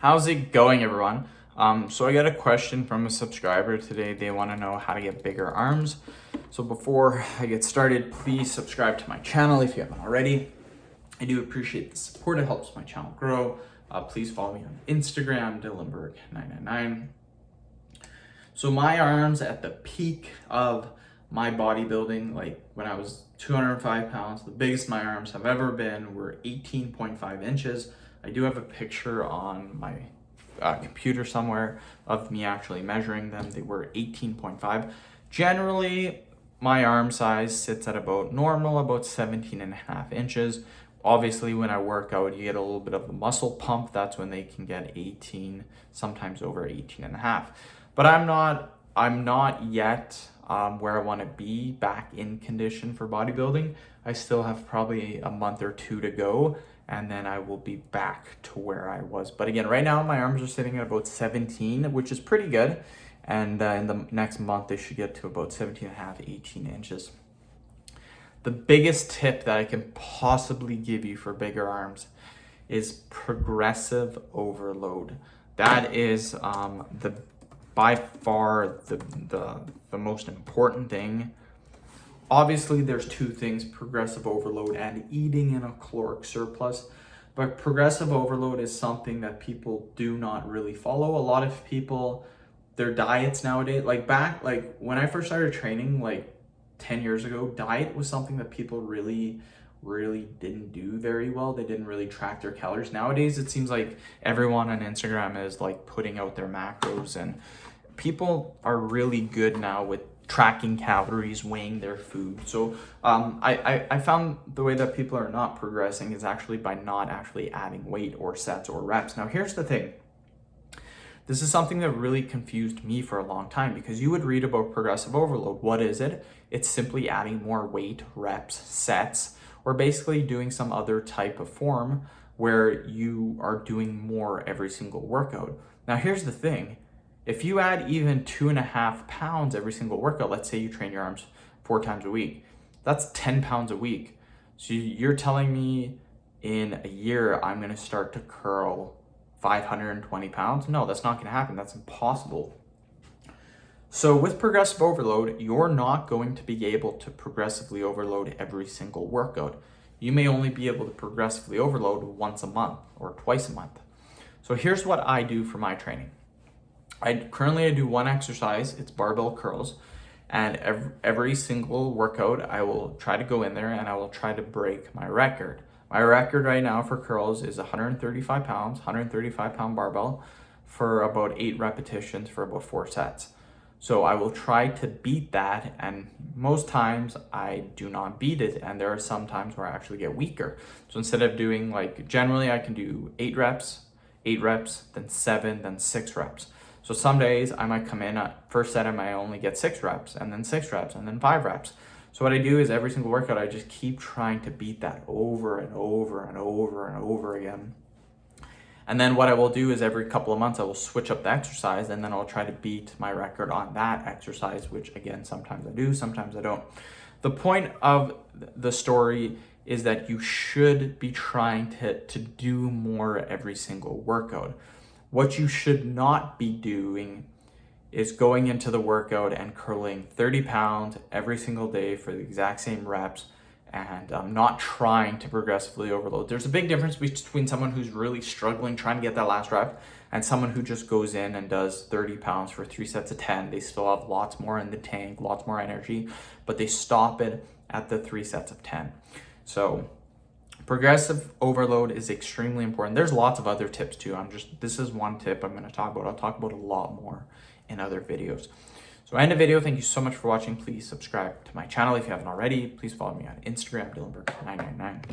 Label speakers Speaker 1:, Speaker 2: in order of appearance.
Speaker 1: How's it going, everyone? So I got a question from a subscriber today. They want to know how to get bigger arms. So before I get started, please subscribe to my channel if you haven't already. I do appreciate the support. It helps my channel grow. Please follow me on Instagram, Dillenberg999. So my arms at the peak of my bodybuilding, like when I was 205 pounds, the biggest my arms have ever been were 18.5 inches. I do have a picture on my computer somewhere of me actually measuring them. They were 18.5. Generally, my arm size sits at about normal, about 17.5 inches. Obviously, when I work out, you get a little bit of a muscle pump. That's when they can get 18, sometimes over 18.5. But I'm not yet where I want to be back in condition for bodybuilding. I still have probably a month or two to go, and then I will be back to where I was. But again, right now my arms are sitting at about 17, which is pretty good. And in the next month, they should get to about 17.5, 18 inches. The biggest tip that I can possibly give you for bigger arms is progressive overload. That is by far the most important thing. Obviously, there's two things, progressive overload and eating in a caloric surplus. But progressive overload is something that people do not really follow. A lot of people, their diets nowadays, like when I first started training, like 10 years ago, diet was something that people really didn't do very well. They didn't really track their calories. Nowadays, it seems like everyone on Instagram is like putting out their macros, and people are really good now with tracking calories, weighing their food. So I found the way that people are not progressing is actually by not actually adding weight or sets or reps. Now, here's the thing. This is something that really confused me for a long time, because you would read about progressive overload. What is it? It's simply adding more weight, reps, sets, or basically doing some other type of form where you are doing more every single workout. Now, here's the thing. If you add even 2.5 pounds every single workout, let's say you train your arms 4 times a week, that's 10 pounds a week. So you're telling me in a year, I'm going to start to curl 520 pounds? No, that's not going to happen. That's impossible. So with progressive overload, you're not going to be able to progressively overload every single workout. You may only be able to progressively overload once a month or twice a month. So here's what I do for my training. I do one exercise, it's barbell curls, and every single workout I will try to go in there and I will try to break my record. My record right now for curls is 135 pounds, 135 pound barbell for about 8 repetitions for about 4 sets. So I will try to beat that, and most times I do not beat it, and there are some times where I actually get weaker. So instead of doing generally I can do 8 reps, then 7, then 6 reps. So some days I might come in at first set, I might only get 6 reps, and then 6 reps, and then 5 reps. So what I do is every single workout, I just keep trying to beat that over and over and over and over again. And then what I will do is every couple of months, I will switch up the exercise, and then I'll try to beat my record on that exercise, which again, sometimes I do, sometimes I don't. The point of the story is that you should be trying to do more every single workout. What you should not be doing is going into the workout and curling 30 pounds every single day for the exact same reps and not trying to progressively overload. There's a big difference between someone who's really struggling trying to get that last rep and someone who just goes in and does 30 pounds for 3 sets of 10. They still have lots more in the tank, lots more energy, but they stop it at the 3 sets of 10. So progressive overload is extremely important. There's lots of other tips too. This is one tip I'm going to talk about. I'll talk about a lot more in other videos. So end the video. Thank you so much for watching. Please subscribe to my channel if you haven't already. Please follow me on Instagram, Dillenberg999.